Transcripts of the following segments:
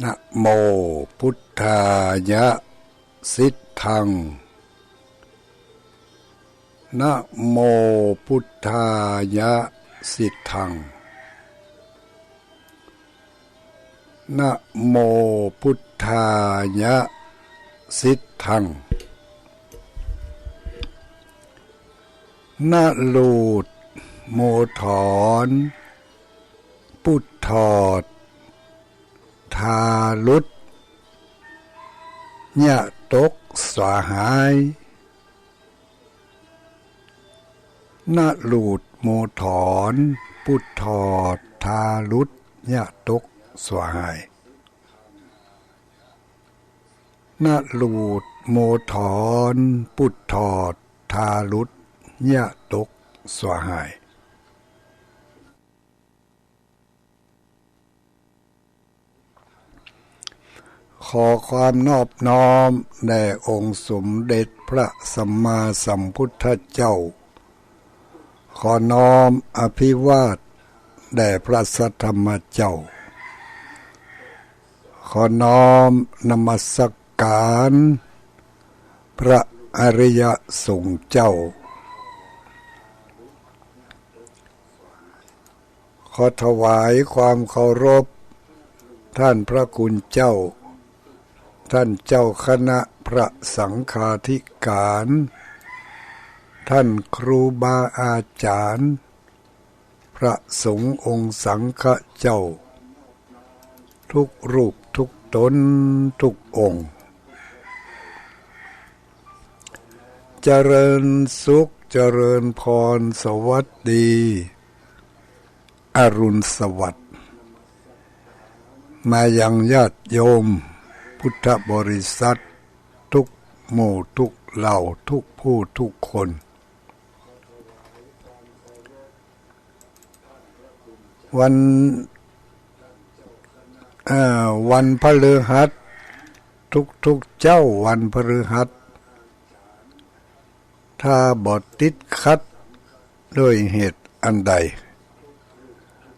นะโมพุทธายะสิทธังนะโมพุทธายะสิทธังนะโมพุทธายะสิทธังนะลูดโมถอนพุทธอดทาลุดญะตกสวหายนะลูดโมถอนพุทธอดทาลุดญะตกสวหายนะลูดโมถอนพุทธอดทาลุดญะตกสวหายขอความนอบน้อมแด่องค์สมเด็จพระสัมมาสัมพุทธเจ้าขอน้อมอภิวาทแด่พระสัทธรรมเจ้าขอน้อมนมัสการพระอริยสงฆ์เจ้าขอถวายความเคารพท่านพระคุณเจ้าท่านเจ้าคณะพระสังฆาธิการท่านครูบาอาจารย์พระสงฆ์องค์สังฆเจ้าทุกรูปทุกตนทุกองค์เจริญสุขเจริญพรสวัสดีอรุณสวัสดิ์มายังญาติโยมพุทธบริษัททุกหมู่ทุกเหล่าทุกผู้ทุกคนวันพฤหัสทุกเจ้าวันพฤหัสถ้าบ่ติดขัดด้วยเหตุอันใด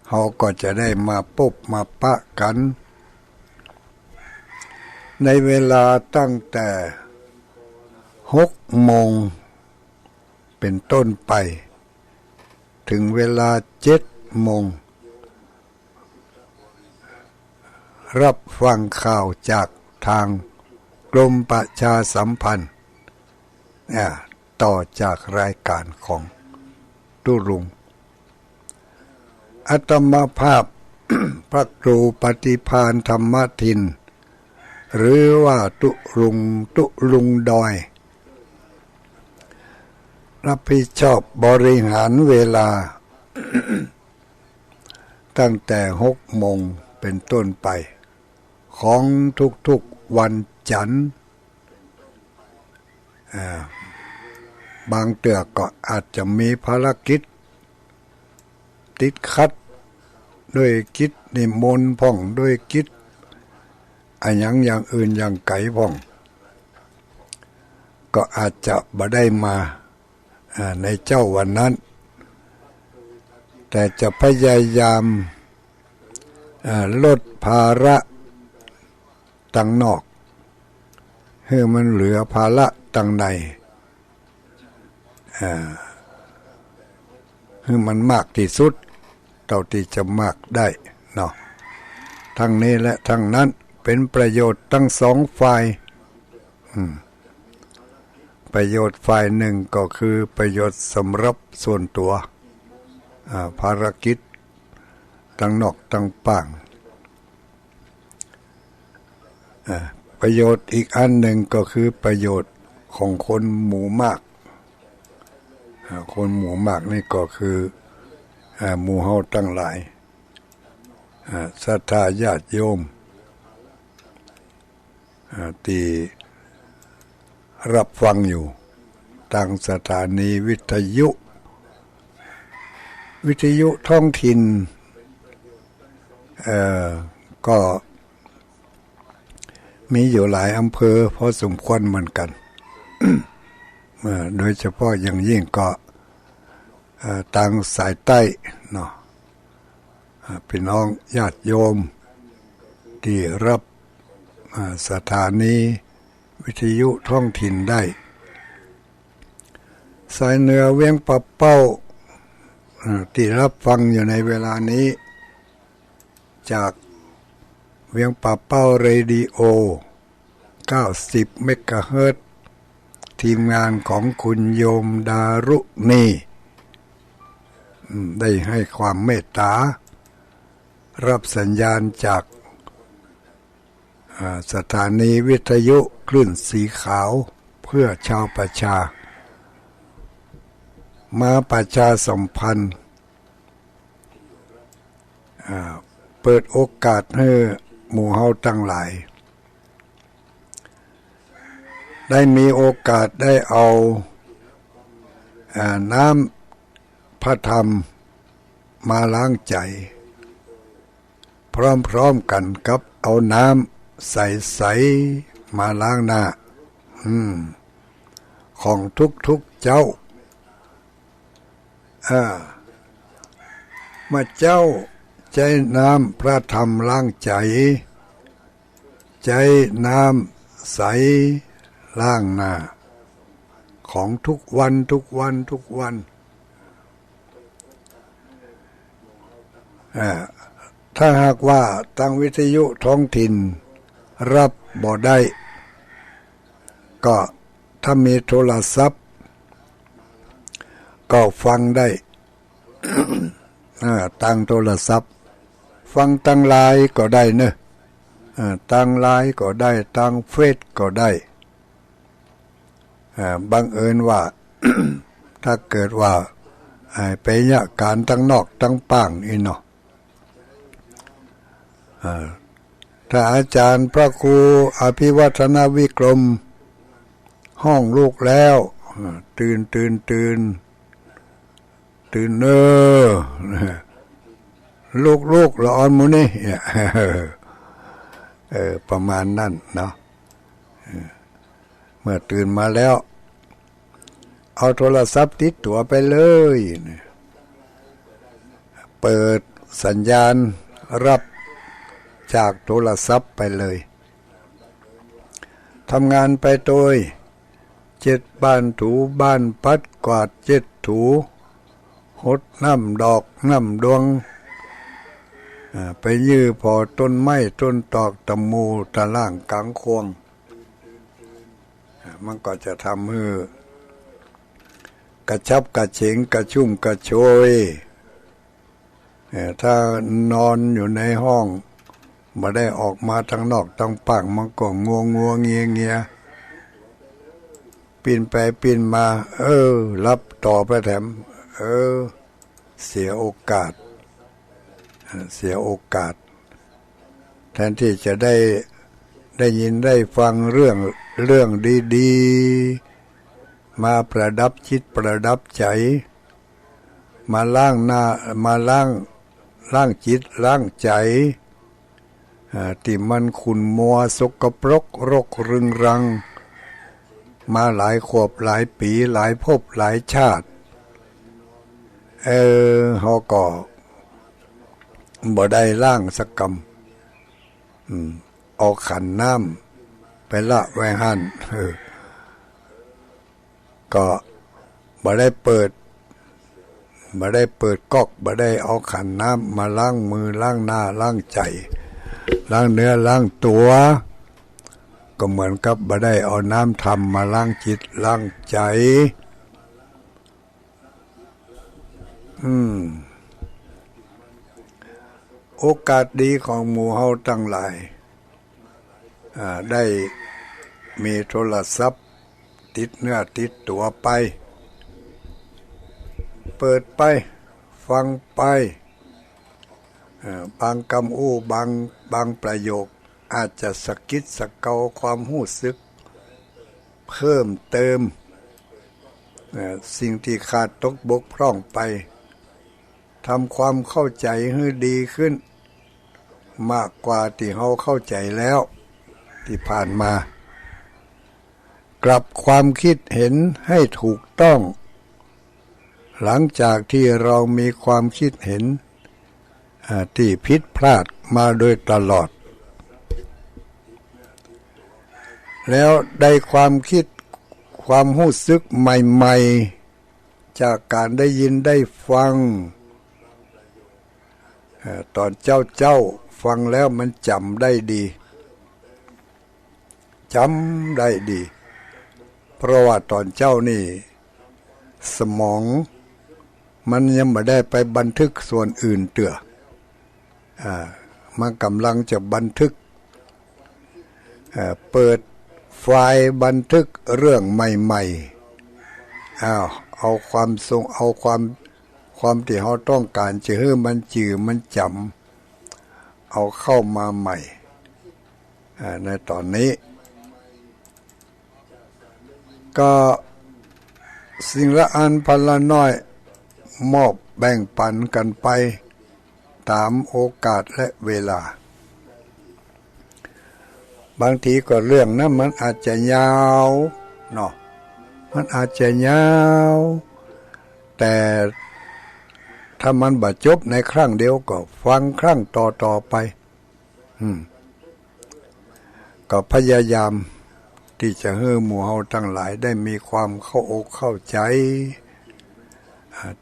เขาก็จะได้มาพบมาปะกันในเวลาตั้งแต่6 โมงเป็นต้นไปถึงเวลา7 โมงรับฟังข่าวจากทางกรมประชาสัมพันธ์ต่อจากรายการของตุรุงอาตมาภาพ พระครูปฏิภาณธรรมทินหรือว่าตุลุงดอยรับผิดชอบบริหารเวลา ตั้งแต่6 โมงเป็นต้นไปของทุกๆวันจันทร์บางเตือก็อาจจะมีภารกิจติดขัดด้วยกิจนิมนต์พ่องด้วยกิจอย่างอื่นอย่างไก่พ่องก็อาจจะบ่ได้มาในเจ้าวันนั้นแต่จะพยายามลดภาระตั้งนอกให้มันเหลือภาระตั้งในให้มันมากที่สุดเท่าที่จะมากได้เนาะทั้งนี้และทั้งนั้นเป็นประโยชน์ทั้งสองฝ่ายประโยชน์ฝ่ายหนึ่งก็คือประโยชน์สำหรับส่วนตัวภารกิจตั้งนอกตั้งป่างประโยชน์อีกอันหนึ่งก็คือประโยชน์ของคนหมู่มากคนหมู่มากนี่ก็คือหมู่เฮาตั้งหลายศรัทธาญาติโยมที่รับฟังอยู่ทางสถานีวิทยุท้องถิ่นก็มีอยู่หลายอำเภอพอสมควรเหมือนกัน โดยเฉพาะอย่างยิ่งก็ทางสายใต้เนาะพี่น้องญาติโยมที่รับ สถานีวิทยุท้องถิ่นได้สายเหนือเวียงปะเป้าที่รับฟังอยู่ในเวลานี้จากเวียงปะเป้าเรดิโอ90 เมกะเฮิรตซ์ทีมงานของคุณโยมดารุณีได้ให้ความเมตตารับสัญญาณจากสถานีวิทยุคลื่นสีขาวเพื่อชาวประชามาประชาสัมพันธ์เปิดโอกาสให้หมู่เฮาตั้งหลายได้มีโอกาสได้เอาน้ำพระธรรมมาล้างใจพร้อมๆกันกับเอาน้ำใสๆมาล้างหน้าของทุกๆเจ้าเมื่อเจ้าใจน้ำพระธรรมล้างใจใจน้ำใสล้างหน้าของทุกวันถ้าหากว่าทางวิทยุท้องถิ่นรับบ่ได้ก็ถ้ามีโทรศัพท์ก็ฟังได้ ทางโทรศัพท์ฟังทางไลน์ก็ได้เนอะทางไลน์ก็ได้ทางเฟซก็ได้บังเอิญว่า ถ้าเกิดว่าไปยะการทั้งนอกทั้งป่างอีเนาะถ้าอาจารย์พระครูอภิวัฒนวิกรมห้องลูกแล้วตื่นเนอลูกละอ่อนมูนี่ประมาณนั้นเนาะเมื่อตื่นมาแล้วเอาโทรศัพท์ติดตัวไปเลยเปิดสัญญาณรับจากโทรศัพท์ไปเลยทำงานไปโดยเจ็ดบ้านถูบ้านปัดกวาดเจ็ดถูหดน้ำดอกน้ำดวงไปยื้อพอต้นไม้ต้นตอกตะมูตะล่างกลางควงมันก็จะทำให้กระชับกระเฉงกระชุ่มกระชวยถ้านอนอยู่ในห้องไม่ได้ออกมาทางนอกทางปากมันก็งัวเงียปีนไปปีนมารับต่อไปแถมเสียโอกาสแทนที่จะได้ยินได้ฟังเรื่องดีๆมาประดับจิตประดับใจมาล้างหน้ามาล้างจิตล้างใจที่มันขุ่นมัวสกปรกรกรึงรังมาหลายขวบหลายปีหลายภพหลายชาติเฮาก็บ่ได้ล้างสักกรรมเอาขันน้ำไปละไว้หั่นก็บ่ได้เปิดก๊อกบ่ได้เอาขันน้ำมาล้างมือล้างหน้าล้างใจล้างเนื้อล้างตัวก็เหมือนกับบ่ได้เอาน้ำธรรมมาล้างจิตล้างใจโอกาสดีของหมู่เฮาทั้งหลายได้มีโทรศัพท์ติดเนื้อติดตัวไปเปิดไปฟังไปบางคำอู้บางประโยคอาจจะสะกิดสะเกาความรู้สึกเพิ่มเติมสิ่งที่ขาดตกบกพร่องไปทำความเข้าใจให้ดีขึ้นมากกว่าที่เราเข้าใจแล้วที่ผ่านมากลับความคิดเห็นให้ถูกต้องหลังจากที่เรามีความคิดเห็นที่ผิดพลาดมาโดยตลอด แล้วได้ความคิดความรู้สึกใหม่ๆจากการได้ยินได้ฟังตอนเจ้าฟังแล้วมันจำได้ดีเพราะว่าตอนเจ้านี่สมองมันยังไม่ได้ไปบันทึกส่วนอื่นเตื่อมันกำลังจะบันทึกเปิดไฟล์บันทึกเรื่องใหม่ๆเอาความทรงเอาความที่เราต้องการจะให้มันจือมันจำเอาเข้ามาใหม่ในตอนนี้ก็สิ่งละอันพันละน้อยมอบแบ่งปันกันไปตามโอกาสและเวลาบางทีก็เรื่องนั้นมันอาจจะยาวเนาะมันอาจจะยาวแต่ถ้ามันบาดจบในครั้งเดียวก็ฟังครั้งต่อไปก็พยายามที่จะให้หมู่เฮาทั้งหลายได้มีความเข้าอกเข้าใจ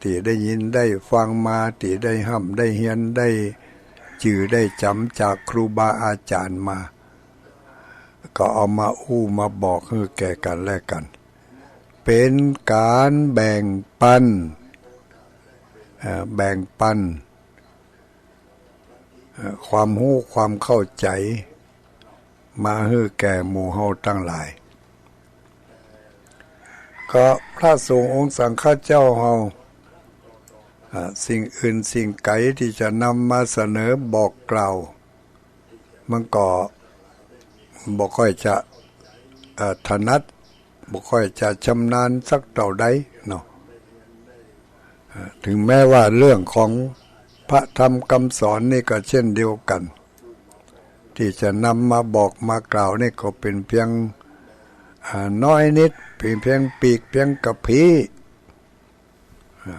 ที่ได้ยินได้ฟังมาที่ได้ห้ำได้เฮียนได้จื่อได้จำจากครูบาอาจารย์มาก็เอามามาบอกให้แก่กันและกันเป็นการแบ่งปันความรู้ความเข้าใจมาให้แก่หมู่เฮาทั้งหลายก็พระสงฆ์องค์สังฆเจ้าเฮาสิ่งอื่นสิ่งไกลที่จะนำมาเสนอบอกกล่าวมันก็บ่ค่อยจะถนัดบ่ค่อยจะชำนาญสักเท่าใดเนาะถึงแม้ว่าเรื่องของพระธรรมคำสอนนี่ก็เช่นเดียวกันที่จะนำมาบอกมากล่าวนี่ก็เป็นเพียงน้อยนิดเพียงปีกเพียงกระพี้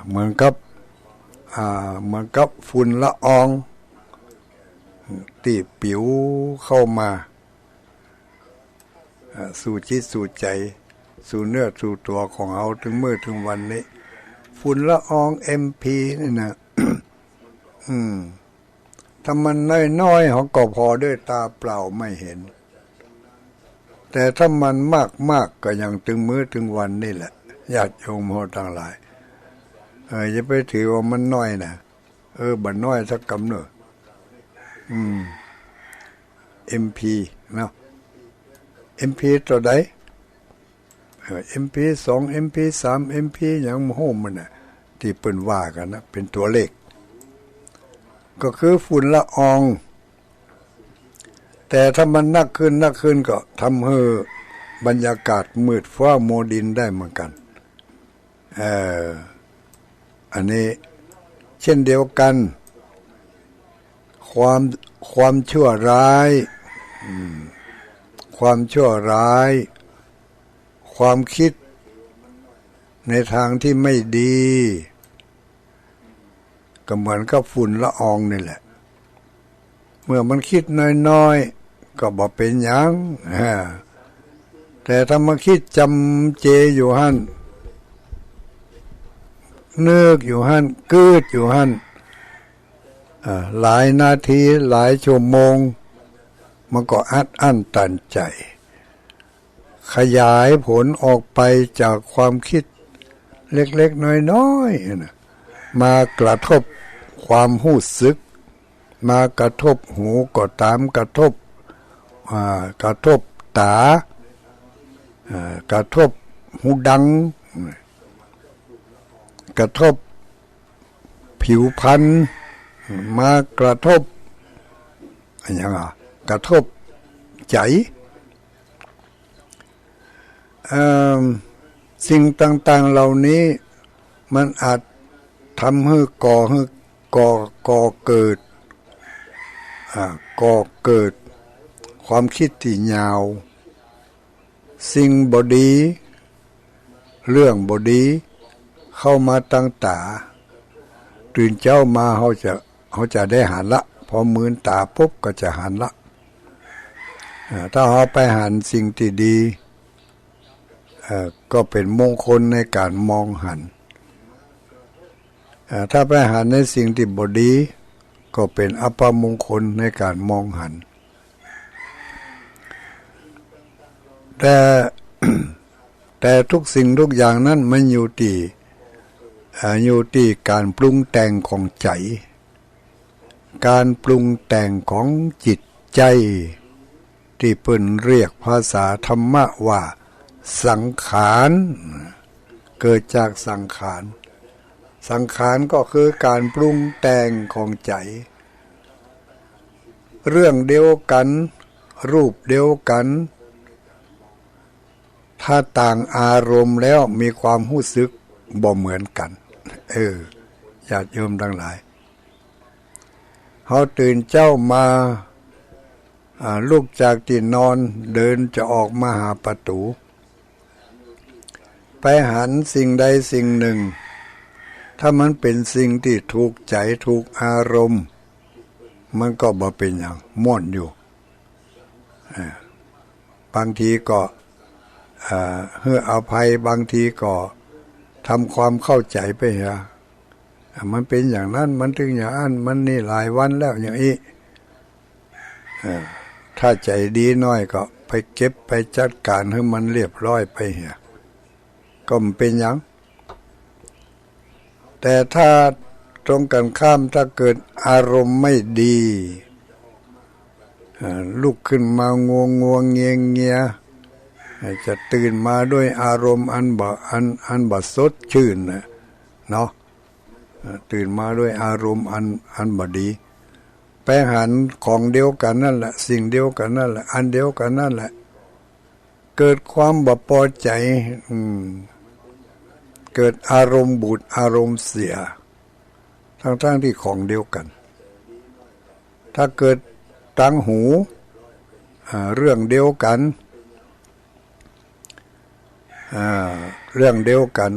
เหมือนกับฝุ่นละอองที่ปิวเข้ามาสู่จิตสู่ใจสู่เนื้อสู่ตัวของเราถึงมื้อถึงวันนี้ฝุ่นละออง MP นี่นะ ถ้ามันน้อยๆเขาก็พอด้วยตาเปล่าไม่เห็นแต่ถ้ามันมากก็ยังถึงมื้อถึงวันนี่แหละญาติโยมเราทั้งหลายอย่าไปถือว่ามันน้อยนะบัดน้อยสักกำเนอะMP เนาะ MP ตัวใดMP 2 MP 3 MP อย่างโหมันน่ะที่เปิ้นว่ากันนะเป็นตัวเลขก็คือฝุ่นละอองแต่ถ้ามันนักขึ้นก็ทำให้บรรยากาศมืดฟ้าโมดินได้เหมือนกันอันนี้เช่นเดียวกันความชั่วร้ายความคิดในทางที่ไม่ดีก็เหมือนกับฝุ่นละอองนี่แหละเมื่อมันคิดน้อยๆก็บ่เป็นหยังแต่ถ้ามันคิดจำเจอยู่หั่นนึกอยู่หั่นกืดอยู่หั่นหลายนาทีหลายชั่วโมงมันก็อัดอั้นตันใจขยายผลออกไปจากความคิดเล็กๆน้อยๆนะมากระทบความรู้สึกมากระทบหูก็ตามกระทบตากระทบหูดังกระทบผิวพรรณมากระทบอย่างกระทบใจสิ่งต่างๆเหล่านี้มันอาจทำให้ก่อเกิดความคิดที่ยาวสิ่งบดีเรื่องบดีเข้ามาตั้งตาตื่นเจ้ามาเขาจะได้หันละพอมืนตาปุ๊บก็จะหันละ ถ้าเราไปหันสิ่งที่ดีก็เป็นมงคลในการมองหันถ้าไปหันในสิ่งที่บ่ดีก็เป็นอัปมงคลในการมองหันแต่ แต่ทุกสิ่งทุกอย่างนั้นมันอยู่ที่การปรุงแต่งของใจการปรุงแต่งของจิตใจที่เพิ่นเรียกภาษาธรรมะว่าสังขารเกิดจากสังขารสังขารก็คือการปรุงแต่งของใจเรื่องเดียวกันรูปเดียวกันถ้าต่างอารมณ์แล้วมีความรู้สึกบ่เหมือนกันญาติโยมทั้งหลายเขาตื่นเจ้ามาลุกจากที่นอนเดินจะออกมาหาประตูไปหันสิ่งใดสิ่งหนึ่งถ้ามันเป็นสิ่งที่ถูกใจถูกอารมณ์มันก็บ่เป็นอย่างม่วนอยู่บางทีก็ให้อภัยบางทีก็ทำความเข้าใจไปมันเป็นอย่างนั้นมันถึงอย่างนั้นมันนี่หลายวันแล้วอย่างนี้ถ้าใจดีน้อยก็ไปเก็บไปจัดการให้มันเรียบร้อยไปก็มันเป็นอย่างแต่ถ้าตรงกันข้ามถ้าเกิดอารมณ์ไม่ดีลุกขึ้นมางวงเงียจะตื่นมาด้วยอารมณ์อันบ่สดชื่นเนาะตื่นมาด้วยอารมณ์อันบ่ดีไปหันของเดียวกันนั่นแหละสิ่งเดียวกันนั่นแหละอันเดียวกันนั่นแหละเกิดความบ่พอใจเกิดอารมณ์บูดอารมณ์เสียทั้งที่ของเดียวกันถ้าเกิดตั้งหูเรื่องเดียวกันเรื่องเดียวกัน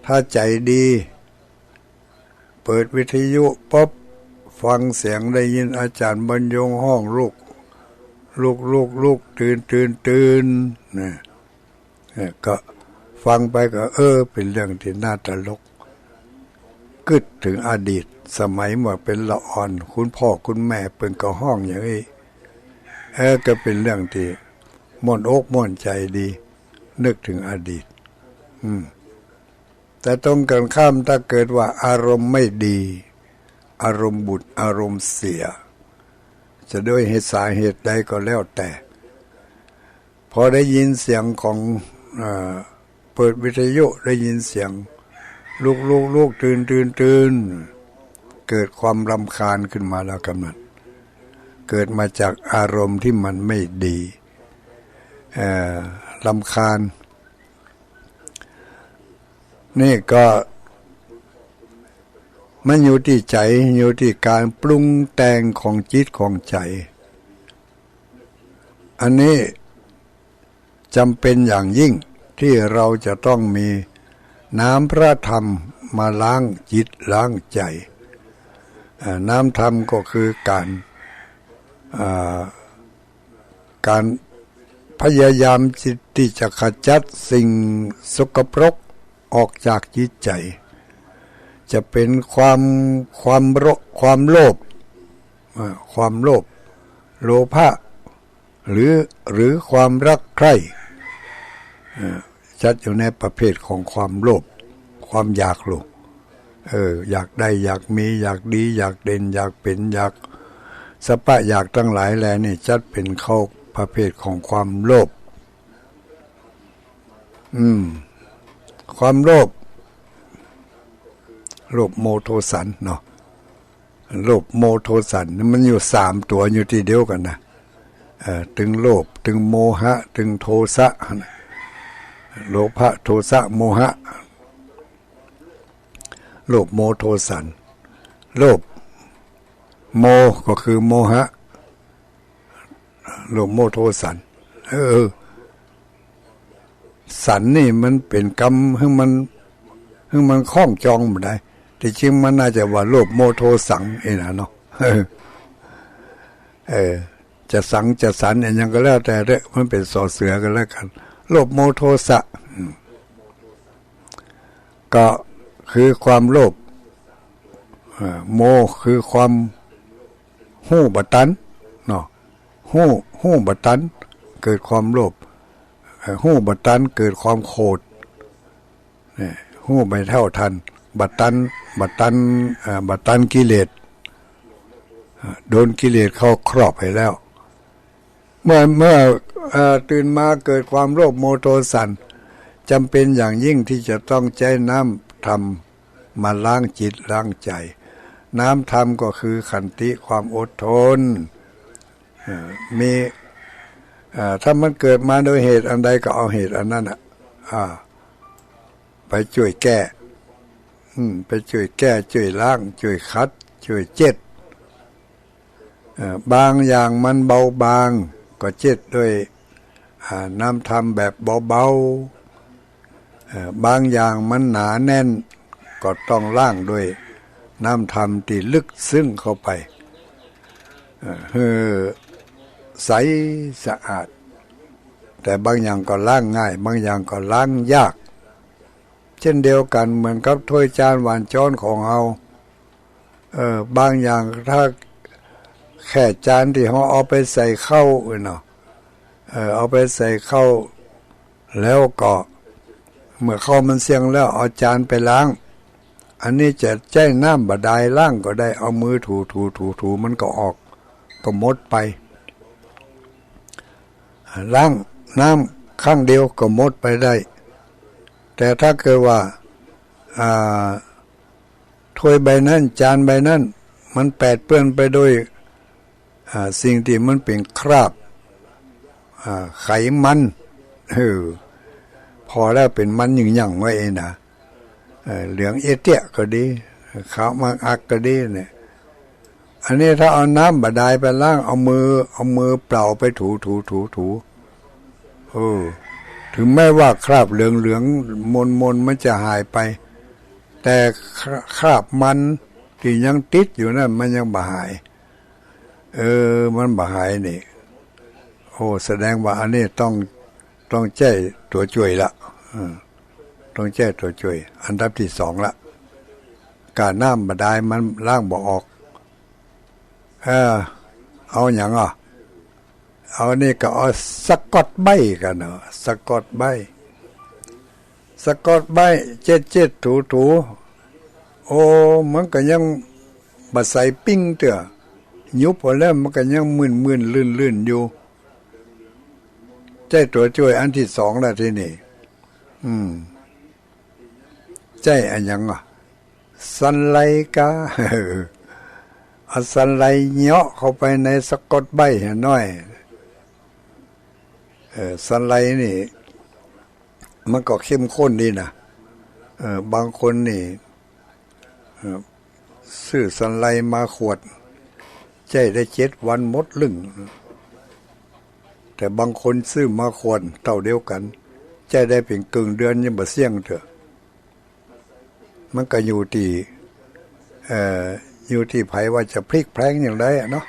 ถ้าใจดีเปิดวิทยุป๊บฟังเสียงได้ยินอาจารย์บรรยงห้องลูกตื่นเนี่ยก็ฟังไปก็เป็นเรื่องที่น่าตลกกึดถึงอดีตสมัยเมื่อเป็นละอ่อนคุณพ่อคุณแม่เปิ่นก็ห้องอย่างนี้ก็เป็นเรื่องที่ม่วนอกม่วนใจดีนึกถึงอดีตแต่ตรงกันข้ามถ้าเกิดว่าอารมณ์ไม่ดีอารมณ์บุญอารมณ์เสียจะด้วยเหตุสาเหตุใดก็แล้วแต่พอได้ยินเสียงของเปิดวิทยุได้ยินเสียงลูกตื่นเกิดความรำคาญขึ้นมาแล้วกำนันเกิดมาจากอารมณ์ที่มันไม่ดีรำคาญนี่ก็มันอยู่ที่ใจอยู่ที่การปรุงแต่งของจิตของใจอันนี้จำเป็นอย่างยิ่งที่เราจะต้องมีน้ำพระธรรมมาล้างจิตล้างใจน้ำธรรมก็คือการพยายามจิตที่จะขจัดสิ่งสกปรกออกจากจิตใจจะเป็นความโลภโลภะหรือความรักใคร่จัดอยู่ในประเภทของความโลภความอยากโลภอยากได้อยากมีอยากดีอยากเด่นอยากเป็นอยากสปะอยากทั้งหลายแลนี่จัดเป็นเข้าประเภทของความโลภความโลภโมโทสันเนาะโลภโมโทสันมันอยู่3ตัวอยู่ที่เดียวกันนะถึงโลภถึงโมหะถึงโทสะโลภะโทสะโมหะโลภโมโทสันโลภโมก็คือโมหะโลภโมโทสันสันนี่มันเป็นกรรมให้มันคล้องจองบ่ได้ที่จริงมันน่าจะว่าโลภโมโทสังเนาะ จะสังจะสันอย่างก็แล้วแต่เด้อมันเป็นสอเสือกันแล้วกันโลภโมโทสะก็คือความโลภโมคือความหู้บัตันเนาะหู้บัตันเกิดความโลภหู้บัตันเกิดความโกรธหู้ไม่เท่าทันบัตันกิเลสโดนกิเลสเข้าครอบไปแล้วเมื่อตื่นมาเกิดความโลภโมโทสันจำเป็นอย่างยิ่งที่จะต้องใช้น้ำธรรมมาล้างจิตล้างใจน้ำธรรมก็คือขันติความอดทนมีถ้ามันเกิดมาโดยเหตุอันใดก็เอาเหตุอันนั้นไปช่วยแก้ไปช่วยแก้ช่วยล้างช่วยคัดช่วยเจ็ดบางอย่างมันเบาบางก็เจ็ดด้วยน้ำธรรมแบบเบาๆบางอย่างมันหนาแน่นก็ต้องล้างด้วยน้ำธรรมที่ลึกซึ้งเข้าไปใสสะอาดแต่บางอย่างก็ล้างง่ายบางอย่างก็ล้างยากเช่นเดียวกันเหมือนกับถ้วยจานหวานช้อนของเราบางอย่างถ้าแค่จานที่เราเอาไปใส่ข้าวเนาะเอาไปใส่ข้าวแล้วก็เมื่อข้าวมันเสียงแล้วเอาจานไปล้างอันนี้จะแจ้งน้ำบาดาลล้างก็ได้เอามือถูมันก็ออกก็หมดไปล้างน้ำข้างเดียวก็หมดไปได้แต่ถ้าเกิดว่าถ้วยใบนั้นจานใบนั้นมันแปดเปื้อนไปด้วยสิ่งที่มันเป็นคราบไขมันพอแล้วเป็นมันหยั่งไว้เองนะเหลืองเอเตี้ยก็ดีขาวมังอักก็ดีเนี่ยอันนี้ถ้าเอาน้ำบาดาลไปล้างเอามือเปล่าไปถูถึงแม้ว่าคราบเหลืองมนมันจะหายไปแต่คราบมันที่ยังติดอยู่นั่นมันยังบ่หายมันบ่หายนี่แสดงว่าอันนี้ต้องแจ้ตัวช่วยละต้องแจ้ตัวช่วยอันดับที่สองละการน้ำบาดาลมันล้างบ่ออกเอาอย่างเอานี่ก็เอาสกอตใบกันเนาะสกอตใบเจ็ดถูมันก็ยังบาใส่ปิ้งเถอะยุบพอแล้วมันก็ยังมึนลื่นอยู่ใจตัวช่วยอันที่สองละทีนี่ใจอันยังสันไลกาเอาสันไลเหาะเข้าไปในสกอตใบให้น้อยสันไลนี่มันก็เข้มข้นดีนะบางคนนี่ซื้อสันไลมาขวดใจได้7 วันหมดลึงแต่บางคนซื้อมาขวดเท่าเดียวกันใจได้เป็นกึ่งเดือนยังบ่เสี่ยงเถอะมันก็อยู่ที่ไผว่าจะพลิกแพลงอย่างไรเนาะ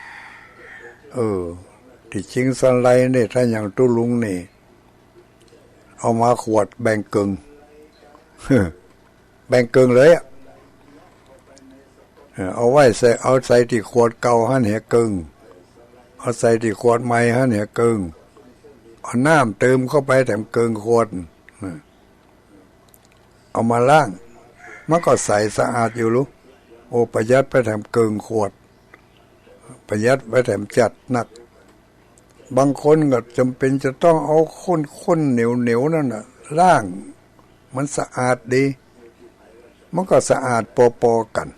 ที่จริงสันไลนี่ถ้าอย่างตุลุงนี่เอามาขวดแบ่งกึ่งแบ่งกึ่งเลยเอาไว้เอาใส่ที่ขวดเก่าหั่นเหกึ่งเอาใส่ที่ขวดใหม่หั่นเหกึ่งเอาน้ำเติมเข้าไปแถมกึ่งขวดเอามาล้างมันก็ใสสะอาดอยู่รู้ประหยัดไปแถมกึ่งขวดประหยัดไปแถมจัดหนักบางคนก็จำเป็นจะต้องเอาข้นเหนียวนั่นน่ะล้างมันสะอาดดีมันก็สะอาดปอกัน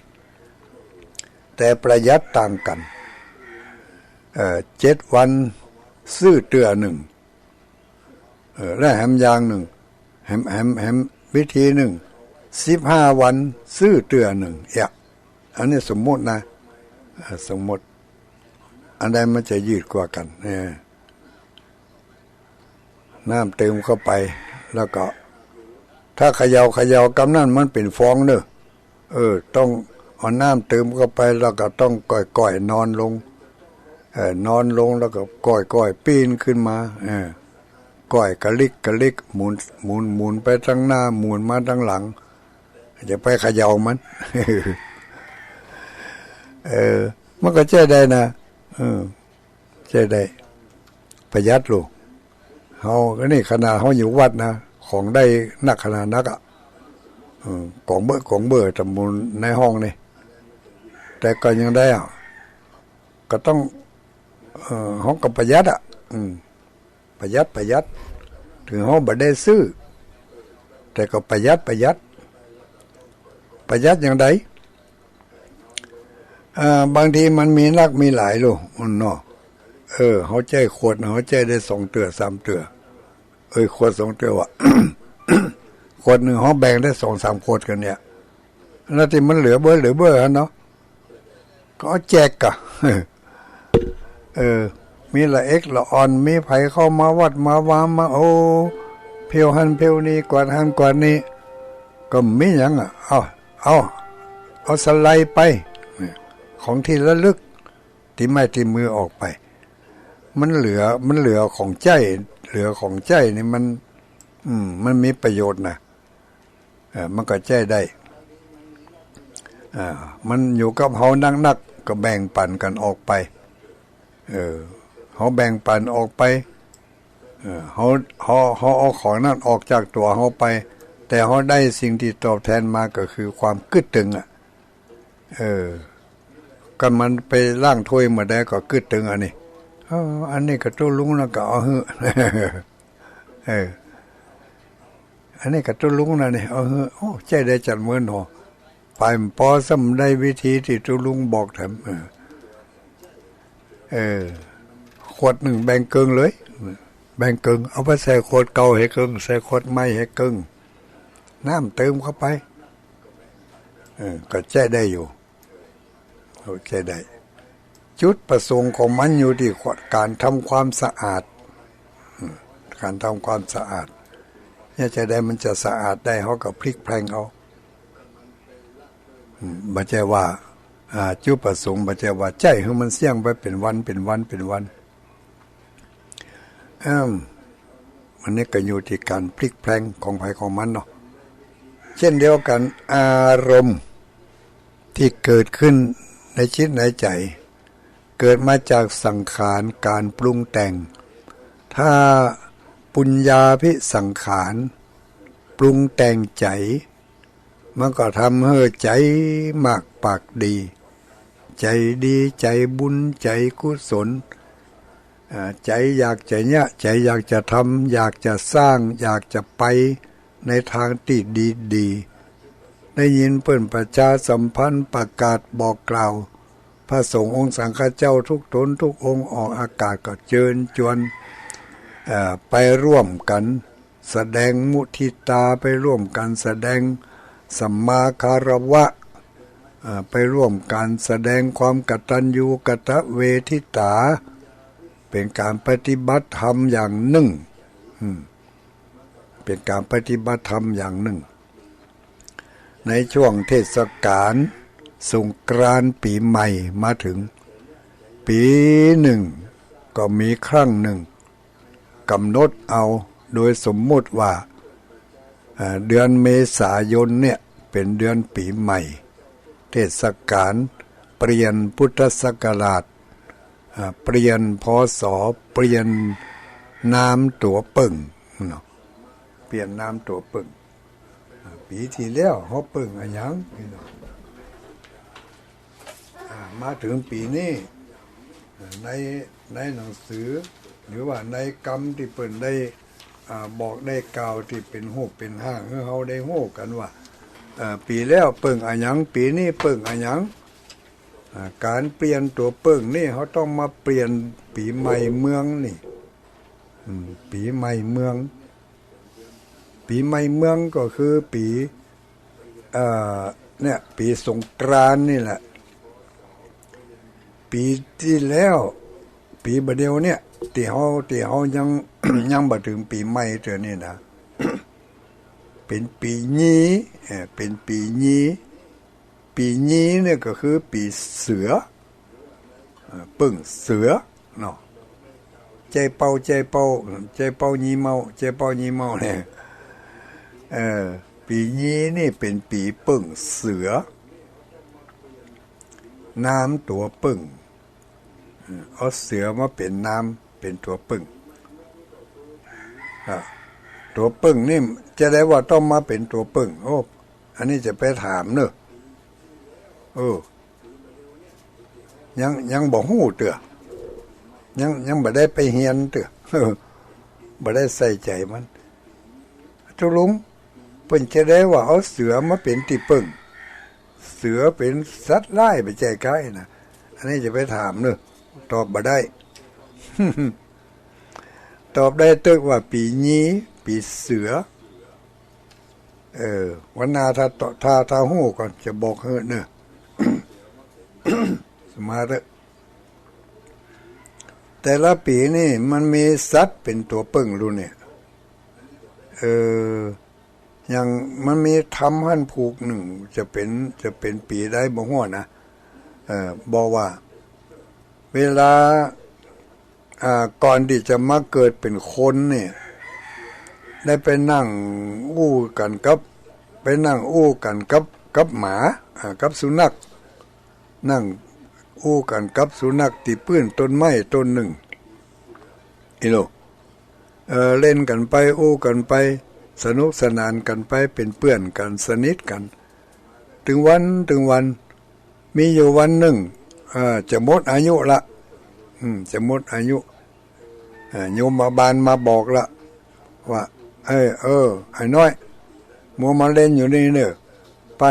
แต่ประหยัดต่างกัน7 วันซื้อเตือหนึ่งและแหมอย่างหนึ่งแหมวิธีหนึ่ง15 วันซื้อเตือหนึ่งอันนี้สมมตินะสมมติอันใดมันจะยืดกว่ากันน้ำเติมเข้าไปแล้วก็ถ้าเขย่ากำนั่นมันเป็นฟองเนอะต้องเอาน้ำเติมเข้าไปแล้วก็ต้องก่อยนอนลง นอนลงแล้วก็ก้อยปีนขึ้นมาก้อยกะลิกกะลิกหมุนไปทางหน้าหมุนมาทางหลังจะไปเขย่ามันมันก็ใช้ได้นะใช้ได้ประหยัดลูกเฮาก็นี่ขนาดเฮาอยู่วัดนะของได้นักขนาดนักของเบอร์ตำบลในห้องนี่แต่ก็ยังได้ก็ต้องห้องกับประหยัดประหยัดถึงห้องบ่ได้ซื้อแต่ก็ประหยัดอย่างใดบางทีมันมีนักมีหลายลูกมันเนาะเขาใจขวดเขาใจได้2 เตือ3 เตือขวด2 เตือวะ ขวดหนึ่งเขาแบ่งได้2-3 ขวดกันเนี่ยแล้วที่มันเหลือเบ้อเนาะก็แจกกะมีละเอ็กละออนมีไผเข้ามาวัดมาวามมาโอ้เพียวหันเพียวนี้กวาดหันกวาดนี้ก็มีหยังเอาสไลด์ไปของที่ระลึกที่ไม่ที่มือออกไปมันเหลือของใจนี่มันมีประโยชน์นะมันก็ใจได้มันอยู่กับเฮานักก็แบ่งปันกันออกไปเฮาแบ่งปันออกไปเฮาเอาของนั้นออกจากตัวเฮาไปแต่เฮาได้สิ่งที่ตอบแทนมาก็คือความกึดตึงก็มันไปล้างถ้วยมาได้ก็กึดตึงอันนี้ก็ตู้ลุงแล้วก็เอาหื้ออันนี้ก็ตู้ลุงนะนี่เอาหื้อโอ้ใจได้จัดเหมือนหอไปพอสำได้วิธีที่ตู้ลุงบอกแถมขวดหนึ่งแบ่งเกิงเลยแบ่งเกิงเอาไปใส่ขวดเก่าให้เกิงใส่ขวดใหม่ให้เกิงน้ำเติมเข้าไปก็ใจได้อยู่ใจได้จุดประสงค์ของมันอยู่ที่การทำความสะอาดเนี่ยใจได้มันจะสะอาดได้เขาก็พลิกแพลงเอาบ่ใช่ว่าจุดประสงค์บ่ใช่ว่าใจให้มันเสี่ยงไปเป็นวันมันนี่ก็อยู่ที่การพลิกแพลงของไผของมันเนาะเช่นเดียวกันอารมณ์ที่เกิดขึ้นในจิตในใจเกิดมาจากสังขารการปรุงแต่งถ้าปุญญาภิสังขารปรุงแต่งใจมันก็ทำให้ใจมากปากดีใจดีใจบุญใจกุศลใจอยากจะเนี่ยใจอยากจะทำอยากจะสร้างอยากจะไปในทางที่ดีได้ยินเปิ้นประชาสัมพันธ์ประกาศบอกกล่าวพระสงฆ์องค์สังฆเจ้าทุกตนทุกองค์ออกอากาศก็เชิญชวนไปร่วมกันแสดงมุทิตาไปร่วมกันแสดงสัมมาคารวะไปร่วมกันแสดงความกตัญญูกตเวทิตาเป็นการปฏิบัติธรรมอย่างหนึ่งเป็นการปฏิบัติธรรมอย่างหนึ่งในช่วงเทศกาลสงกรานต์ปีใหม่มาถึงปีหนึ่งก็มีครั้งหนึ่งกำหนดเอาโดยสมมุติว่าเดือนเมษายนเนี่ยเป็นเดือนปีใหม่เทศกาลเปลี่ยนพุทธศักราชเปลี่ยนพศเปลี่ยนนามตัวเปิ่งเนาะเปลี่ยนนามตัวเปิ่งปีที่แล้วเขาเปิ่งอะไรยังมาถึงปีนี้ในหนังสือหรือว่าในกรรมที่เปิ่นได้บอกได้กล่าวที่เป็นหูปเป็นห้างให้เขาได้หูกันว่าปีแล้วเปิ่งอะไรยังปีนี้เปิ่งอะไรยังการเปลี่ยนตัวเปิ่งนี่เขาต้องมาเปลี่ยนปีใหม่เมืองนี่ปีใหม่เมืองก็คือปีเนี่ยปีสงกรานต์นี่แหละปีที่แล้วปีบัดเดียวเนี่ยที่เขายัง ยังบ่ถึงปีใหม่เท่านี้นะ เป็นปีนี้เป็นปีนี้เนี่ยก็คือปีเสือ ปึ้งเสือเนาะใจเป่าใจเป่าใจเป่ายีเมาใจเป่ายีเมาเนี่ยปีนี้นี่เป็นปีปึ้งเสือน้ำตัวปึ้งเอาเสือมาเป็นน้ำเป็นตัวปึ้งตัวปึ้งนี่จะได้ว่าต้องมาเป็นตัวปึ้งโอ้อันนี้จะไปถามเนอะยังบ่ฮู้เตื้อยังบ่ได้ไปเฮียนเตื้อบ่ได้ใส่ใจมันทุลุงเพิ่นจะได้ว่าเอาเสือมาเป็นที่ปึ้งเสือเป็นสัตว์ร้ายไปใจใกล้นะอันนี้จะไปถามเนอะตอบบ่ได้ ตอบได้ตึกว่าปีนี้ปีเสือวันนาถ้าฮู้ก่อนจะบอกเฮ้อเนอะ สมาธิแต่ละปีนี่มันมีสัตว์เป็นตัวปึ้งรู้เนี่ยอย่างมันมีทำหั่นผูกหนึ่งจะเป็นปีได้บ่ฮู้นะบอกว่าเวลาก่อนที่จะมาเกิดเป็นคนเนี่ยได้ไปนั่งอู้กันกับหมากับสุนัขนั่งอู้กันกับสุนัขที่ปื้นต้นไม้ต้นหนึ่งเล่นกันไปอู้กันไปสนุกสนานกันไปเป็นเพื่อนกันสนิทกันถึงวันมีอยู่วันหนึ่งจะหมดอายุละจะหมดอายุโยมบาลมาบอกละว่าไอ้น้อยมัวมาเล่นอยู่นี่เนอะไป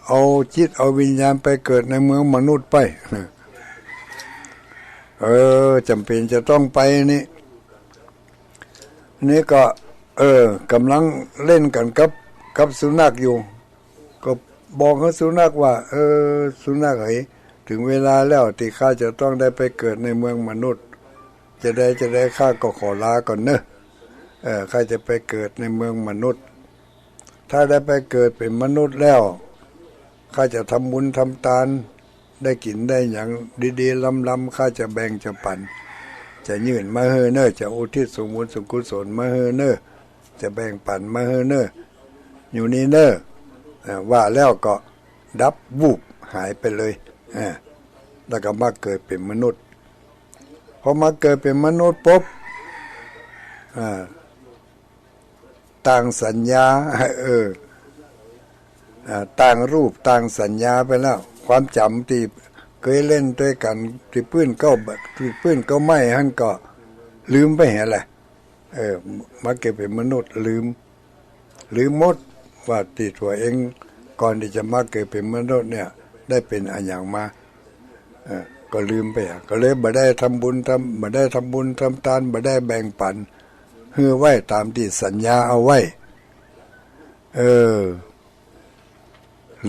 เอาจิตเอาวิญญาณไปเกิดในเมืองมนุษย์ไปจำเป็นจะต้องไปนี่ก็กำลังเล่นกันกับสุนัขอยู่ก็บอกให้สุนัขว่าสุนัขเฮ้ยถึงเวลาแล้วที่ข้าจะต้องได้ไปเกิดในเมืองมนุษย์จะได้ข้าก็ขอลาก่อนเนอะข้าจะไปเกิดในเมืองมนุษย์ถ้าได้ไปเกิดเป็นมนุษย์แล้วข้าจะทำบุญทำทานได้กินได้อย่างดีๆล้ำๆข้าจะแบ่งจะปันจะยื่นมาเฮอเนอจะอุทิศส่วนบุญส่วนกุศลมาเฮอเนอจะแบ่งปันมาเฮอเนออยู่นี่เนอว่าแล้วก็ดับวูบหายไปเลยแล้วก็มาเกิดเป็นมนุษย์พอมาเกิดเป็นมนุษย์ปุ๊บต่างสัญญาต่างรูปต่างสัญญาไปแล้วความจำที่เคยเล่นด้วยกันที่ปื้นก็ไม่หั่นก็ลืมไปแหละมาเกิดเป็นมนุษย์ลืมหมดว่าที่ตัวเองก่อนที่จะมาเกิดเป็นมนุษย์เนี่ยได้เป็นอะไรอย่างมาก็ลืมไปก็เลยบ่ได้ทำบุญทำทานบ่ได้แบ่งปันเฮือไว้ตามที่สัญญาเอาไว้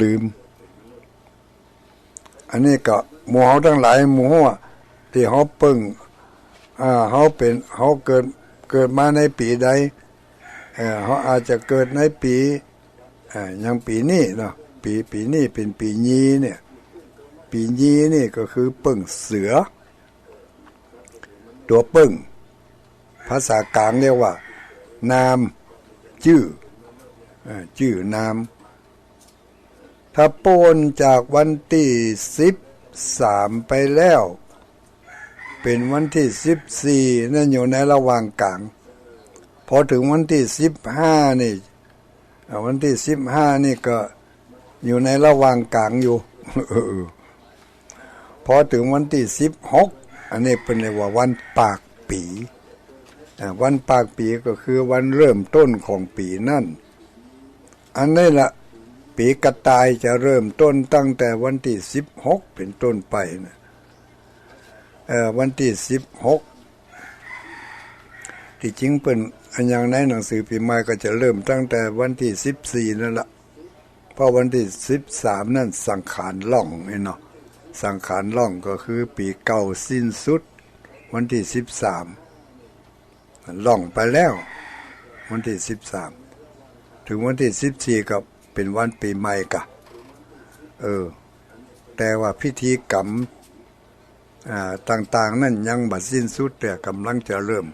ลืมอันนี้ก็หมู่เฮาทั้งหลายหมู่ที่เฮาปึ้งเฮาเกิดมาในปีใดเฮาอาจจะเกิดในปีอย่างปีนี้เนาะปีนี้เป็นปียีเนี่ยปียีนี่ก็คือปึ้งเสือตัวปึ้งภาษากลางเรียกว่านามชื่อนามถ้าโปนจากวันที่13ไปแล้วเป็นวันที่14นั่นอยู่ในระหว่างกลางพอถึงวันที่15นี่วันที่15นี่ก็อยู่ในระหว่างกลางอยู่พอถึงวันที่16อันนี้เป็นเรียกว่าวันปากปีวันปากปีก็คือวันเริ่มต้นของปีนั่นอันนี้ละปีกระต่ายจะเริ่มต้นตั้งแต่วันที่16เป็นต้นไปนะวันที่16ที่จริงเป็นอันอย่างในหนังสือพิมพ์ใหม่ก็จะเริ่มตั้งแต่วันที่14นั่นละเพราะวันที่13นั่นสังขารล่องเนาะสังขารล่องก็คือปีเก่าสิ้นสุดวันที่13ล่องไปแล้ววันที่13ถึงวันที่14ก็เป็นวันปีใหม่กะแต่ว่าพิธีกรรม ต่างๆนั่นยังบัดสิ้นสุดแต่กำลังจะเริ่ม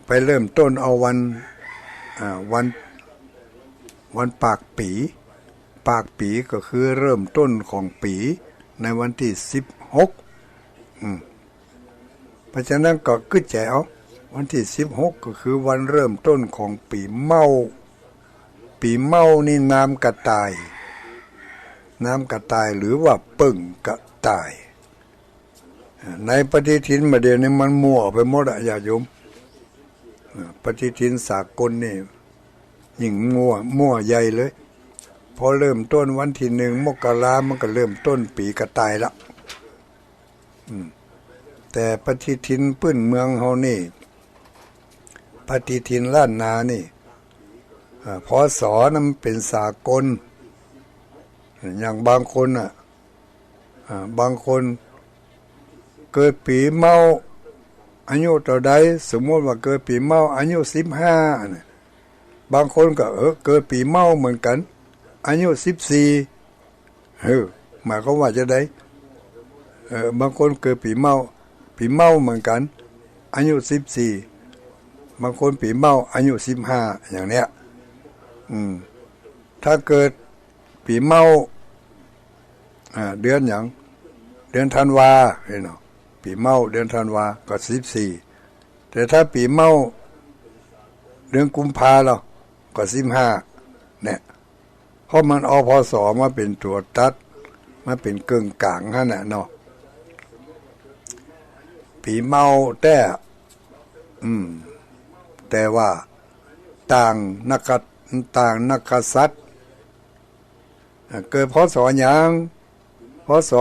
ไปเริ่มต้นเอาวันปากปีก็คือเริ่มต้นของปีในวันที่16เพราะฉะนั้นก็กึศใจเอาวันที่16ก็คือวันเริ่มต้นของปีเมานี่น้ำกระต่ายหรือว่าปึ่งกระต่ายในปฏิทินมาเดี๋ยวนี้มันมั่วไปหมดอะญาติโยมปฏิทินสากลนี่ยิ่งมั่วใหญ่เลยพอเริ่มต้นวันที่1 มกรามันก็เริ่มต้นปีกระต่ายละแต่ปฏิทินพื้นเมืองเฮานี่ปฏิทินล้านนานี่พศนั้นเป็นสากลอย่างบางคนบางคนเกิดปีเมาอายุเท่าใดสมมติว่าเกิดปีเมาอายุ15นะบางคนก็เกิดปีเมาเหมือนกันอายุ14หมายความว่าจะได้บางคนเกิดปีเมาเหมือนกันอายุ14บางคนปีเมาอายุ15อย่างเนี้ยถ้าเกิดปีเมาเดือนอย่างเดือนธันวาเนาะปีเมาเดือนธันวาก็14แต่ถ้าปีเมาเดือนกุมภาพันธ์ก็15เนี่ยเพราะมันพศมาเป็นตัวตัดมาเป็นกึ่งกลางนั่นแหละเนาะปีเมาแต่ว่าต่างนักษัตริย์เกิดพศหยังพศ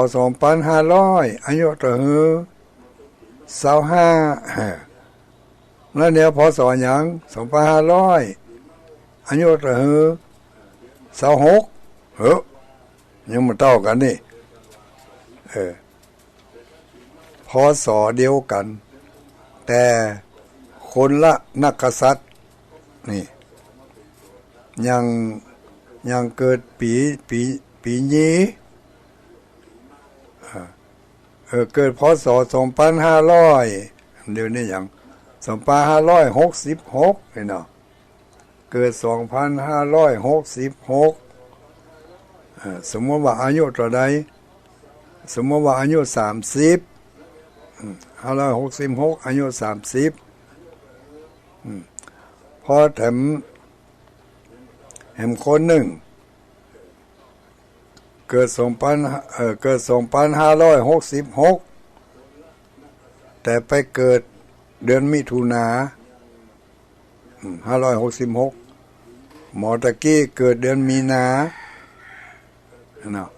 2500อายุต่อ25แล้วเนี่ยพศหยัง2500อายุต่อ26ยังมาเท่ากันนี่พศเดียวกันแต่คนละนักกษัตริย์นี่ยังเกิดปีนี้เกิดพศ2500เดี๋ยวนี้อย่าง2566เนาะเกิด2566สมมติว่าอายุเท่าใดสมมติว่าอายุ30 566อายุ30พอแถมคนหนึ่งเกิด2566แต่ไปเกิดเดือนมิถุนา566หมอตะกี้เกิดเดือนมีนาเนาะ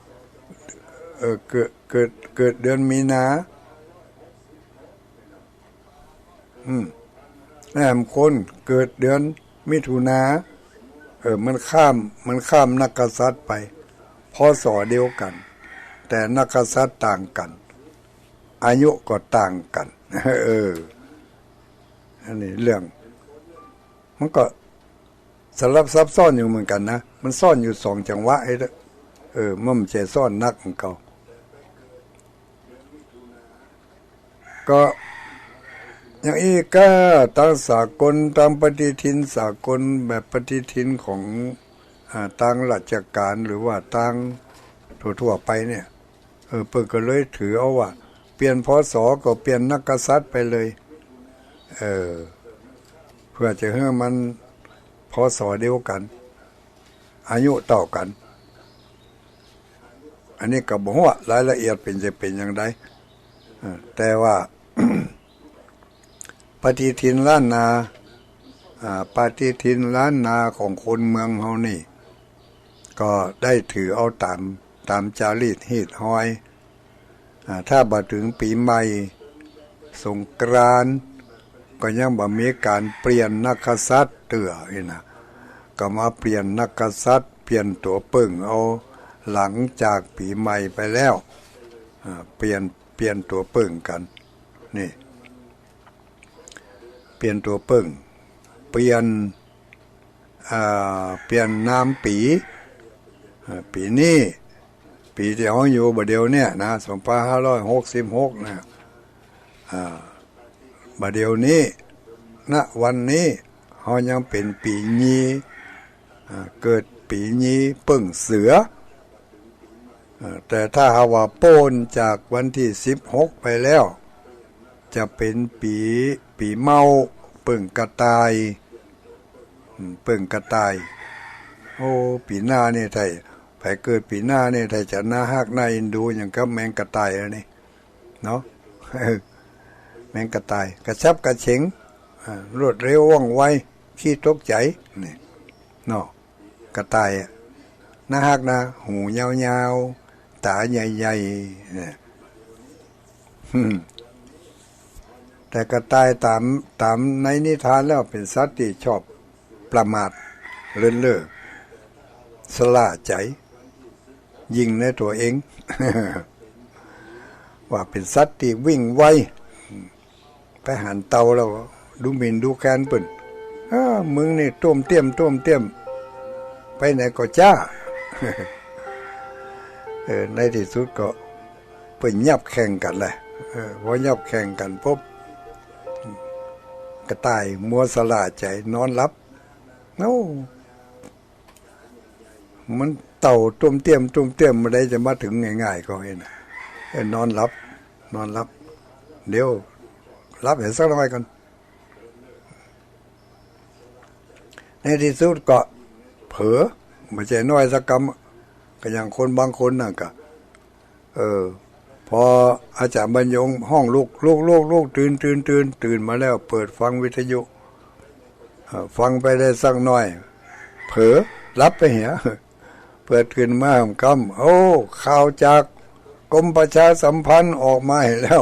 เกิดเดือนมีนาแหมคนเกิดเดือนมิถุนามันข้ามนักกษัตริย์ไปพศเดียวกันแต่นักกษัตริย์ต่างกันอายุก็ต่างกันอันนี้เรื่องมันก็สลับซับซ้อนอยู่เหมือนกันนะมันซ่อนอยู่2จังหวะมันไม่ใช่ซ่อนนักของเขาก็อย่างนี้ก็ตามสากลตามปฏิทินสากลแบบปฏิทินของทางราชการหรือว่าทางทั่วไปเนี่ยเปิดก็เลยถือเอาว่าเปลี่ยนพศก็เปลี่ยนนักกษัตริย์ไปเลยเพื่อจะให้มันพศเดียวกันอายุเท่ากันอันนี้ก็บอกว่ารายละเอียดเป็นอย่างไรแต่ว่า ปฏิทินล้านนาปฏิทินล้านนาของคนเมืองเฮานี่ก็ได้ถือเอาตามจารีตฮีตห้อยถ้าบัดถึงปีใหม่สงกรานต์ก็ยังบ่มีการเปลี่ยนนักกษัตริย์เตื้อนะก็มาเปลี่ยนนักกษัตริย์เปลี่ยนตัวปึ้งเอาหลังจากปีใหม่ไปแล้วเปลี่ยนตัวปึ้งกันนี่เปลี่ยนตัวปึ้งเปลี่ยนน้ำปีนี้ ปีที่เขาอยู่บัดเดียวเนี่ยนะ2566นะบัดเดียวนี้ณวันนี้เขายังเป็นปีนี้เกิดปีนี้เปิ่งเสือแต่ถ้าหาว่าโป้นจากวันที่16ไปแล้วจะเป็นปีเมาเปิ่งกระต่ายเปิ่งกระต่ายโอ้ปีหน้านี่ไทยไปเกิดปีหน้านี่ไทยจะน่าฮักน่าเอ็นดูอย่างกับแมงกระต่ายอะไรนี่เนาะแมงกระต่ายกระชับกระเฉงรวดเร็วว่องไวขี้ตกใจนี่เนาะกระต่ายน่าฮักนะหูยาวๆตาใหญ่ๆเนี่ยแต่กระต่ายตามในนิทานแล้วเป็นสัตว์ที่ชอบประมาทเลินเล่อสละใจยิงในตัวเอง ว่าเป็นสัตว์ที่วิ่งไวไปหันเตาแล้วดูหมิ่นดูแคลนเปิ่นมึงนี่ต้มเตี้ยมไปไหนก็จ้า ในที่สุดก็เปิ่นยับแข่งกันแหละพอยับแข่งกันปุ๊บกระต่ายมัวสละใจนอนหลับโอ้มันเต่าต้มเตี้ยมไม่ได้จะมาถึงง่ายๆก็เห็นนอนหลับเดี๋ยวรับเห็นสักหน่อยกันในที่สุดก็เผลอไม่ใช่น้อยสักกรรมก็อย่างคนบางคนน่ะก็พออาจารย์บรรยงห้องลูกตื่นมาแล้วเปิดฟังวิทยุฟังไปได้สักหน่อยเผลอรับไปเหียเปิดขึ้นมาคำโอ้ข่าวจากกรมประชาสัมพันธ์ออกมาให้แล้ว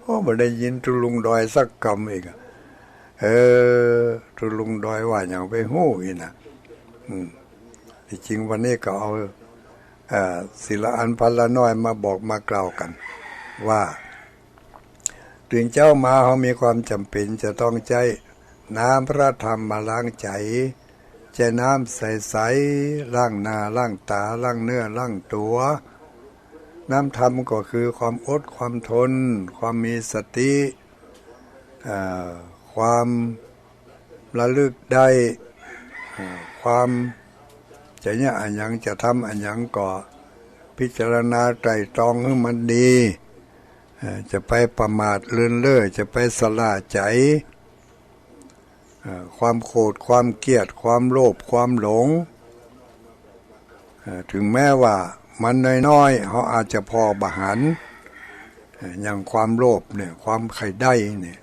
โอ้ไม่ได้ยินตุลุงดอยสักคำอีกตุลุงดอยว่าอย่างไปหู้อีนะที่จริงวันนี้ก็เอาศิลาอันพันละน้อยมาบอกมากล่าวกันว่าตื่นเจ้ามาเขามีความจำเป็นจะต้องใช้น้ำพระธรรมมาล้างใจใช้น้ำใสๆล้างหน้าล้างตาล้างเนื้อล้างตัวน้ำธรรมก็คือความอดความทนความมีสติความระลึกได้ความจะเนี่ยอันยังจะทำอันยังก็พิจารณาไตร่ตรองให้มันดีจะไปประมาทเลื่อนเล่อจะไปสละใจความโกรธความเกลียดความโลภความหลงถึงแม้ว่ามันน้อยๆเขาอาจจะพอบาหันอย่างความโลภเนี่ยความไข่ได้เนี่ย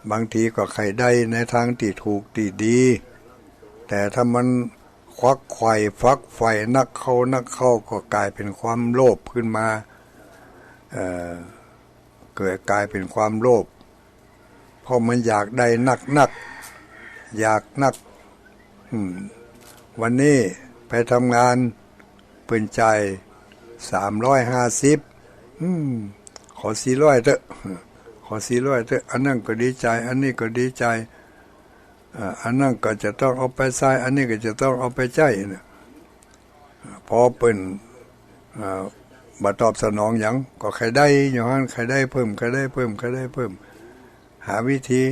บางทีก็ไข่ได้ในทางที่ถูกที่ดีแต่ถ้ามันควักไขว่ฟักไฟนักเข้าก็กลายเป็นความโลภขึ้นมาเกิดกลายเป็นความโลภเพราะมันอยากได้นักอยากนักวันนี้ไปทำงานปืนใจ350ขอ400เถอะอันนั้นก็ดีใจอันนี้ก็ดีใจอันนั้นก็จะต้องเอาไปใช้อันนี้ก็จะต้องเอาไปใช้เนี่ยพอเป็นบัตรตอบสนองอย่างก็ใครได้อย่างนั้นใครได้เพิ่มหาวิธี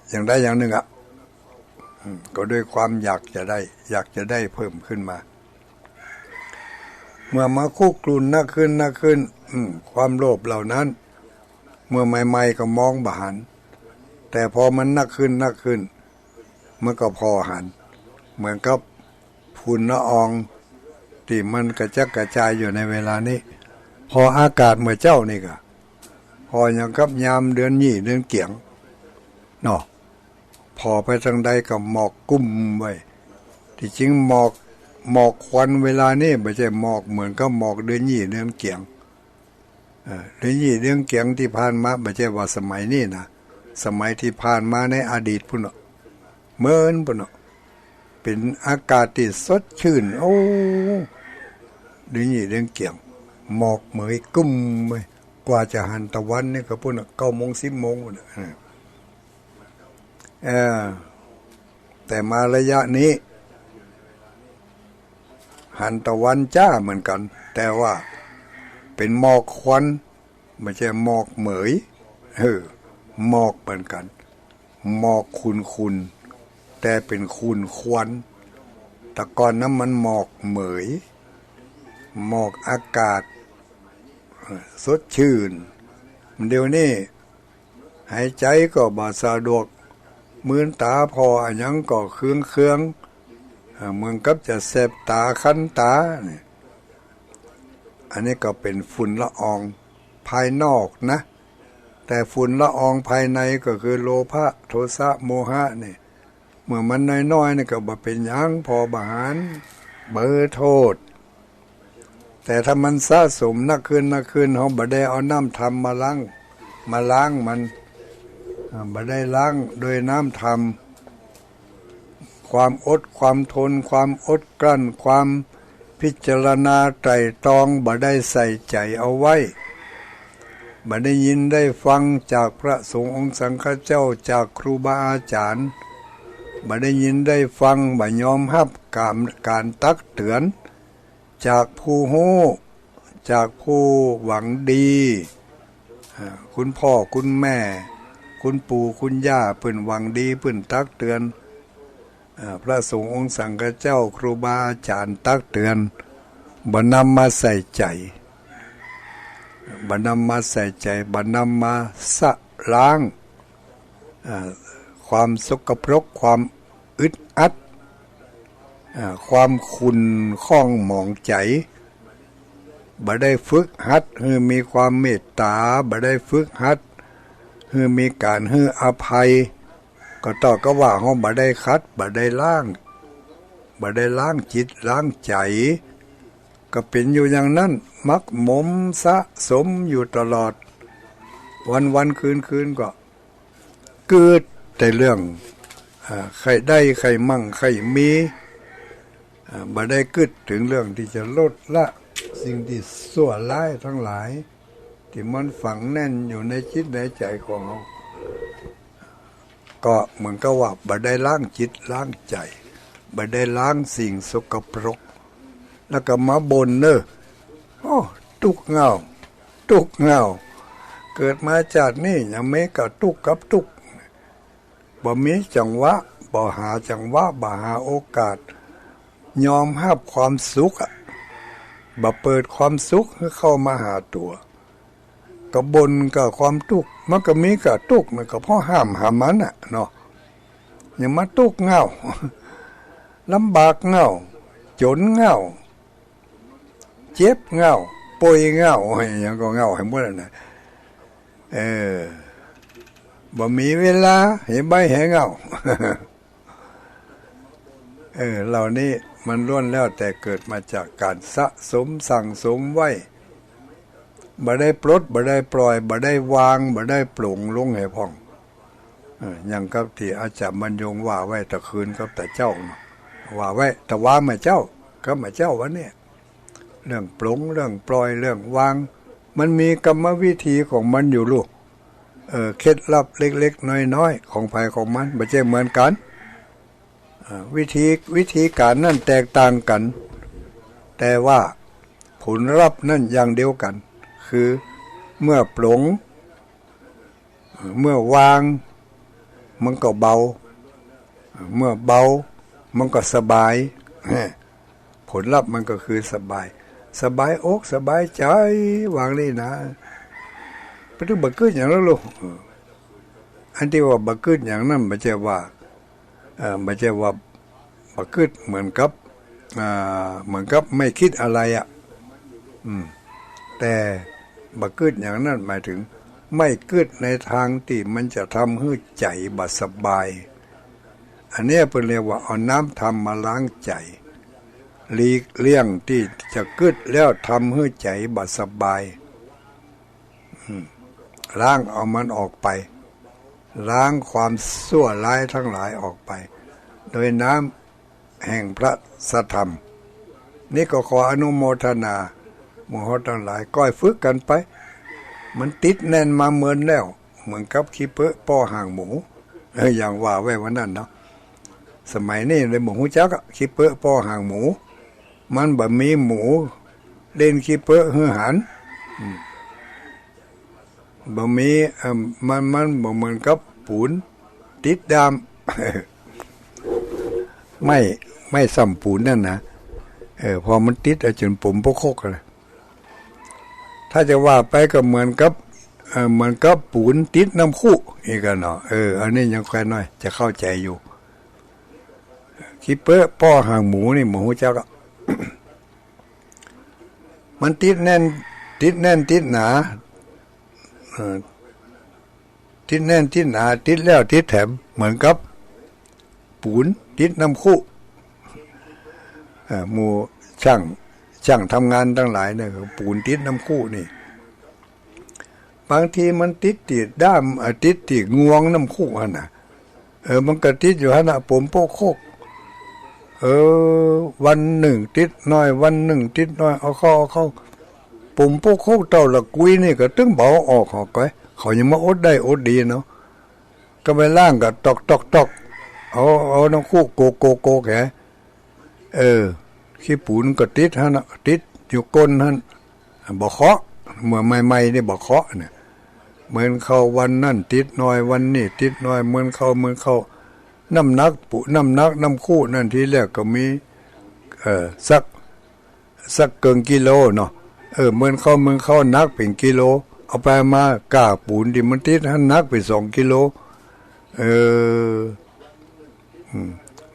อย่างใดอย่างหนึ่งก็ด้วยความอยากจะได้เพิ่มขึ้นมาเมื่อมาคุกรุ่นนักขึ้นความโลภเหล่านั้นเมื่อใหม่ๆก็มองบหันแต่พอมันนักขึ้นมันก็พอหันเหมือนกับฝุ่นละอองที่มันกระจัดกระจายอยู่ในเวลานี้พออากาศเมื่อเจ้านี่ก็พออย่างกับยามเดือนยี่เดือนเกี่ยงเนาะพอไปทางใดก็หมอกกุ้มไว้ที่จริงหมอกควันเวลานี้ไม่ใช่หมอกเหมือนกับหมอกเดือนยี่เดือนเกี่ยงเดือนยี่เดือนเกี่ยงที่ผ่านมาไม่ใช่ว่าสมัยนี้นะสมัยที่ผ่านมาในอดีตพุ่นเมินพุ่นเป็นอากาศที่สดชื่นโอ้เดือนยี่เดือนเกี่ยงหมอกเหมยกุ้มไปกว่าจะหันตะวันนี่ก็พุ่น9 โมง 10 โมงแต่มาระยะนี้ หันตะวันจ้าเหมือนกันแต่ว่าเป็นหมอกควันไม่ใช่หมอกเหมยหมอกเหมือนกันหมอกคุนแต่เป็นคุนควันแต่ก่อนนั้นมันหมอกเหมยหมอกอากาศสดชื่นเดี๋ยวนี้หายใจก็บ่สะดวกมือนตาพออันยังก็เครื่องเหมือนกับจะแสบตาคันตาเนี่ยอันนี้ก็เป็นฝุ่นละอองภายนอกนะแต่ฝุ่นละอองภายในก็คือโลภะโทสะโมหะนี่เมื่อมันน้อยๆนี่ก็บ่เป็นหยังพอบาหารเบอโทษแต่ถ้ามันสะสมนักขึ้นเขาบ่ได้เอาน้ำธรรมมาล้างมันบ่ได้ล้างโดยน้ำธรรมความอดความทนความอดกลั้นความพิจารณาไตร่ตรองบ่ได้ใส่ใจเอาไว้บ่ได้ยินได้ฟังจากพระสงฆ์องค์สังฆเจ้าจากครูบาอาจารย์บ่ได้ยินได้ฟังบ่ยอมรับการตักเตือนจากผู้ฮู้จากผู้หวังดีคุณพ่อคุณแม่คุณปู่คุณย่าเพิ่นหวังดีเพิ่นตักเตือนพระสงฆ์องค์สังฆเจ้าครูบาอาจารย์ตักเตือนบ่นำมาใส่ใจบ่นำมาใส่ใจบ่นำมาสะล้างความสกปรกความอึดอัดความขุ่นข้องหมองใจบ่ได้ฝึกหัดให้มีความเมตตาบ่ได้ฝึกหัดให้มีการให้อภัยก็ต้องก็ว่าเฮาบ่ได้คัดบ่ได้ล้างจิตล้างใจก็เป็นอยู่อย่างนั้นมักหมมสะสมอยู่ตลอดวันคืนก็เกิดแต่เรื่องใครได้ใครมั่งใครมีบ่ได้กึดถึงเรื่องที่จะลดละสิ่งที่ชั่วร้ายทั้งหลายที่มันฝังแน่นอยู่ในจิตในใจของเราก็เหมือนกับว่าบ่ได้ล้างจิตล้างใจบ่ได้ล้างสิ่งสกปรกแล้วก็มาบ่นโอ้ทุกข์เหงาเกิดมาจากนี่ยังไม่ก็ทุกข์กับทุกข์บ่มีจังหวะบ่หาจังหวะบ่หาโอกาสยอมรับความสุขบ่เปิดความสุขให้เข้ามาหาตัวก็บ่นกับความทุกข์มันก็มีกับทุกข์มันก็เพราะห้ามมันน่ะเนาะอย่ามาทุกข์เหงาลำบากเหงาจนเหงาเจ็บเหงาป่วยเหงาอย่างก็เหงาให้หมดน่ะบ่มีเวลาให้ใบให้เหงาเหล่านี้มันล้วนแล้วแต่เกิดมาจากการสะสมสั่งสมไว้บ่ได้ปลดบ่ได้ปล่อยบ่ได้วางบ่ได้ปลงลงให้พ่องอย่างกับที่อาจารย์บรรยงว่าไว้ตะคืนกับแต่เจ้าว่าไว้แต่ว่าไม่เจ้าก็ไม่เจ้าวันนี้เรื่องปลงเรื่องปล่อยเรื่องวางมันมีกรรมวิธีของมันอยู่ลูกเคล็ดลับเล็กๆน้อยๆของภายของมันไม่ใช่เหมือนกันวิธีการนั่นแตกต่างกันแต่ว่าผลลัพธ์นั่นอย่างเดียวกันคือเมื่อปลงเมื่อวางมันก็เบาเมื่อเบามันก็สบายผลลัพธ์มันก็คือสบายอกสบายใจวางนี่นะไปถึงบักกึดอย่างนั้นลูกอันที่ว่าบักกึดอย่างนั้นไม่ใช่ว่าบักกึดเหมือนกับไม่คิดอะไรแต่บักกึดอย่างนั้นหมายถึงไม่กึดในทางที่มันจะทำให้ใจบ่สบายอันนี้เป็นเรียกว่าเอาน้ำธรรมมาล้างใจหลีกเลี่ยงที่จะกึดแล้วทำให้ใจบ่สบายล้างเอามันออกไปล้างความชั่วร้ายทั้งหลายออกไปโดยน้ำแห่งพระสัทธรรมนี่ก็ขออนุโมทนาหมู่เฮาทั้งหลายก้อยฝึกกันไปมันติดแน่นมาเหมือนแล้วเหมือนกับขี้เปอะป้อห่างหมูอย่างว่าไว้วันนั้นเนาะสมัยนี้เลยหมูฮู้จักขี้เปอะป้อห่างหมู มันบะมีหมูเล่นขี้เปื้อหือหันบะมีมันบ่เหมือนกับปูนติดดาม ไม่ซ้ำปูนนั่นนะพอมันติดจนปุ่มพวกโคกเลยถ้าจะว่าไปก็เหมือนกับปูนติดน้ำคู่อีกกันเนาะอันนี้ยังแค่น้อยจะเข้าใจอยู่ขี้เปื้อป้อหางหมูนี่หมูเจ้าก็ มันติดแน่นติดหนาติดแน่นติดหนาติดแล้วติดแถมเหมือนกับปูนติดน้ำคู่หมู่ช่างทำงานทั้งหลายเนี่ยปูนติดน้ำคู่นี่บางทีมันติดด้ามติดงวงน้ำคู่น่ะมันก็ติดอยู่ฮะนะผมโปกโคกวันหนึ่งติดน้อยวันหนึ่งติดน้อยเอาเข้าปุ่มโปกโคกเต่าละกุยนี่ก็ตึงเบาออกหอกไว้เขายังมาอดได้อดดีเนาะก็ไปล่างก็ตอกเอาน้ำคู่โกแกขี้ปูนก็ติดฮะนะติดอยู่ก้นฮะบ่เคาะเมื่อใหม่ๆนี่บ่เคาะเนี่ยเหมือนเข้าวันนั่นติดน้อยวันนี้ติดน้อยเหมือนเข้าน้ำหนักน้ำคู่นั่นทีแรกก็มีสักเกินกิโลเนาะเหมือนเข้านักเป็นกิโลเอาไปมากาปูนที่มันติดหันนักไป2 กิโล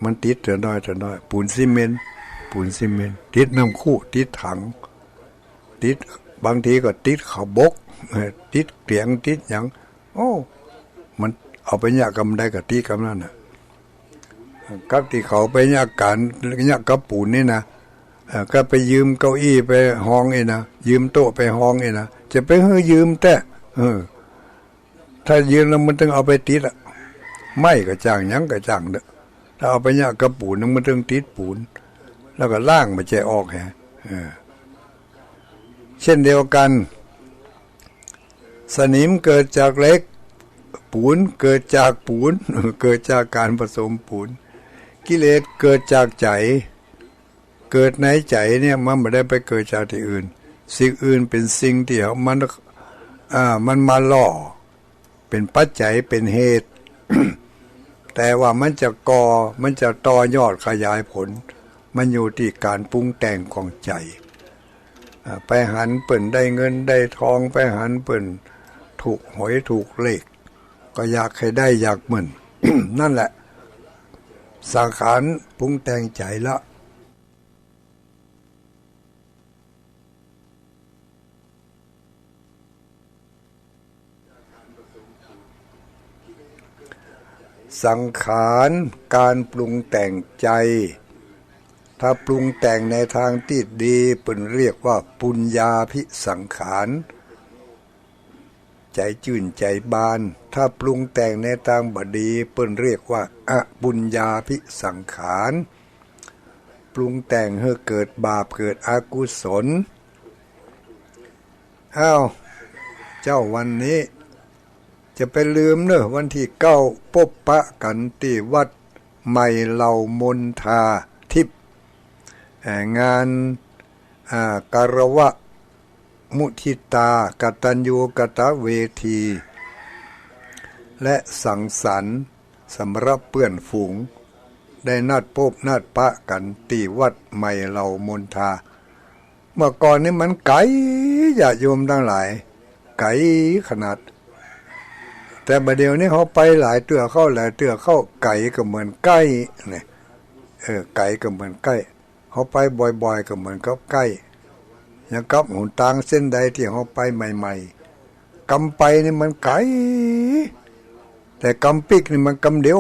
มันติดแต่น้อยปูนซีเมนต์ติดน้ำคู่ติดถังติดบางทีก็ติดขบกติดเตียงติดอย่างมันเอาไปยากกำได้กับตีกำนั่นน่ะกับที่เขาไปยากการยากกับปูนนี่นะก็ไปยืมเก้าอี้ไปห้องนะยืมโต๊ะไปห้องนะจะไปยืมแต่ถ้ายืมแล้วมันต้องเอาไปติดอ่ะไม่ก็จ้างยังก็จ้างเด้อถ้าเอาไปยากกับปูนมันต้องติดปูนแล้วก็ล่างมาแจออกแฮะเช่นเดียวกันสนิมเกิดจากเหล็กปูนเกิดจากปูนเกิดจากการผสมปูนกิเลสเกิดจากใจเกิดในใจเนี่ยมันไม่ได้ไปเกิดจากที่อื่นสิ่งอื่นเป็นสิ่งที่มันมาล่อเป็นปัจจัยเป็นเหตุ แต่ว่ามันจะต่อยอดขยายผลมันอยู่ที่การปรุงแต่งของใจไปหันเปิ่นได้เงินได้ทองไปหันเปิ่นถูกหวยถูกเลขก็อยากให้ได้อยากเหมือน นั่นแหละสังขารปรุงแต่งใจละสังขารการปรุงแต่งใจถ้าปรุงแต่งในทางที่ดีเป็นเรียกว่าปุญญาภิสังขารใจจื่นใจบานถ้าปรุงแต่งในทางบดีเป็นเรียกว่าอปุญญาภิสังขารปรุงแต่งให้เกิดบาปเกิดอกุศลเจ้าวันนี้จะไปลืมเนอะวันที่9พบปะกันที่วัดใหม่เหล่ามนทาทิพย์งานการวะมุทิตากตัญญูกตเวทีและสังสรรค์สำหรับเพื่อนฝูงได้นัดพบนัดปะกันที่วัดใหม่เหล่ามนทาเมื่อก่อนนี้มันไกลญาติโยมทั้งหลายไกลขนาดแต่บัดเดี๋ยวนี้เขาไปหลายเตือเข้าไก่ก็เหมือนใกล้เนี่ยไก่ก็เหมือนใกล้เขาไปบ่อยๆก็เหมือนกับใกล้อย่างกับหนทางเส้นใดที่เขาไปใหม่ๆกำไปนี่มันไกลแต่กำปิกนี่มันกำเดียว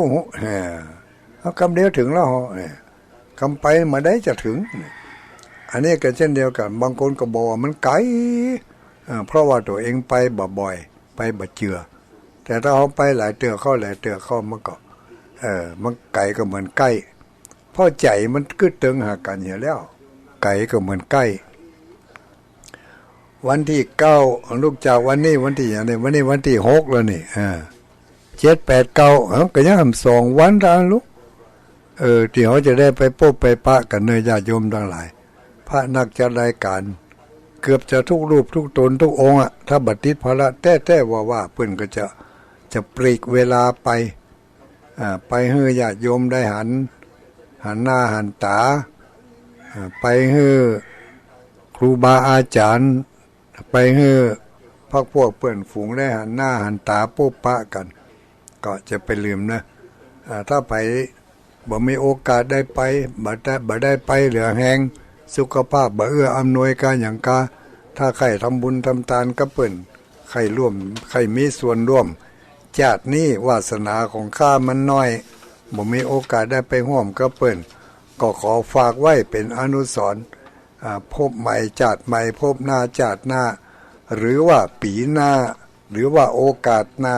เขากำเดียวถึงแล้วกำไปมาได้จะถึงอันนี้ก็เช่นเดียวกันบางคนก็บอกว่ามันไกลเพราะว่าตัวเองไปบ่อยๆไปบ่เจือแต่ถ้าเขาไปหลายเตือเข้ามันก็มันไก่ก็เหมือนใกล้เพราะใจมันกึดตึงหากันอยู่แล้วไก่ก็เหมือนใกล้วันที่9ลูกจากวันนี้วันที่อย่างนี้วันนี้วันที่6แล้วนี่7 8 9ก็ยังทำ2 วันแล้วลูกที่เขาจะได้ไปพบไปปะกันเนยญาติโยมทั้งหลาย พระนักจัดรายการเกือบจะทุกรูปทุกตนทุกองค์อะถ้าบัดติดภาระแต่ว่าเพิ่นก็จะปลีกเวลาไปให้ญาติโยมได้หันหน้าหันตาไปให้ครูบาอาจารย์ไปให้พักพวกเพื่อนฝูงได้หันหน้าหันตาปุ๊บปะกันก็จะไปลืมนะถ้าไปบ่มีโอกาสได้ไปบ่ได้ไปเหลือแหงสุขภาพบ่เอื้ออำนวยการอย่างกาถ้าใครทำบุญทำทานก็เปิ้นใครมีส่วนร่วมชาตินี้วาสนาของข้ามันน้อยบ่มีโอกาสได้ไปร่วมก็เปิ้นก็ขอฝากไว้เป็นอนุสรณ์พบใหม่ชาติใหม่พบหน้าชาติหน้าหรือว่าปีหน้าหรือว่าโอกาสหน้า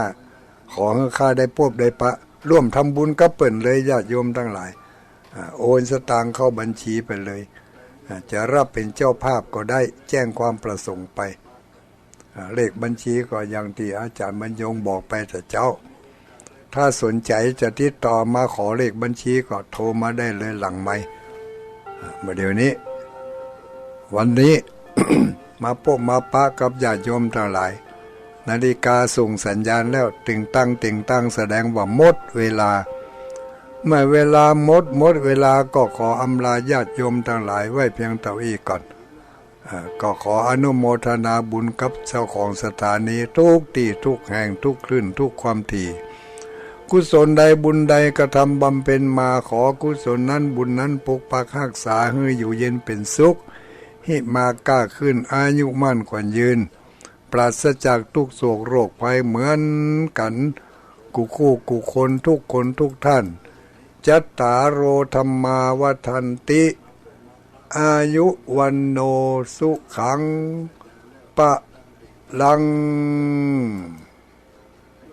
ขอให้ข้าได้พบได้ปะร่วมทำบุญก็เปิ้นเลยญาติโยมทั้งหลายโอนสตางค์เข้าบัญชีไปเลยจะรับเป็นเจ้าภาพก็ได้แจ้งความประสงค์ไปเลขบัญชีก็อย่างที่อาจารย์บรรยงบอกไปแต่เจ้าถ้าสนใจจะติดต่อมาขอเลขบัญชีก็โทรมาได้เลยหลังไมค์เมื่อเดี๋ยวนี้วันนี้ มาพบมาปะกับญาติโยมทั้งหลายนาฬิกาส่งสัญญาณแล้วติ่งตั้งแสดงว่าหมดเวลาเมื่อเวลาหมดเวลาก็ขออำลาญาติโยมทั้งหลายไว้เพียงเท่านี้ก่อนก็ขออนุโมทนาบุญกับเจ้าของสถานีทุกที่ทุกแห่งทุกคลื่นทุกความถี่กุศลใดบุญใดกระทำบำเพ็ญมาขอกุศลนั้นบุญนั้นปกปักรักษาให้อยู่เย็นเป็นสุขให้มาก้าขึ้นอายุมั่นขวัญยืนปราศจากทุกโศกโรคภัยเหมือนกันกูคู่กูคนทุกท่านจัตตารโอธัมมาวัฏันติอายุวันโนสุขังปะลัง